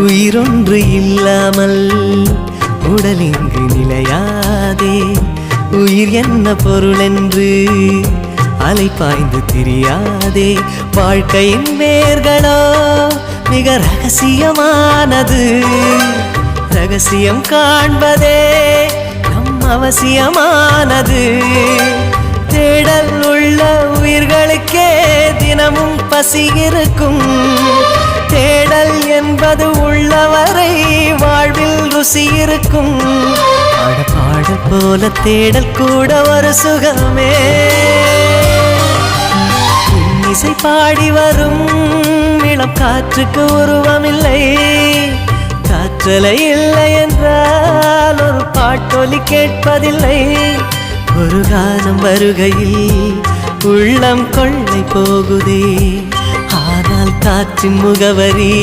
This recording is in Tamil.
உயிரொன்று இல்லாமல் உடல் இங்கு நிலையாதே. உயிர் என்ன பொருள் என்று அலைப்பாய்ந்து தெரியாதே. வாழ்க்கையின் வேர்களோ மிக ரகசியமானது. ரகசியம் காண்பதே நம் அவசியமானது. தேடல் உள்ள உயிர்களுக்கே தினமும் பசி இருக்கும். தேடல் என்பது உள்ளவரை வாழ்வில் ருசி இருக்கும். பாடல் போல தேடல் கூட ஒரு சுகமே. இசை பாடி வரும் இளம் காற்றுக்கு உருவமில்லை. காற்றலை இல்லை என்றால் ஒரு பாட்டொலி கேட்பதில்லை. ஒரு காலம் வருகையில் உள்ளம் கொள்ளை போகுதே. ஆனால் காற்றின் முகவரி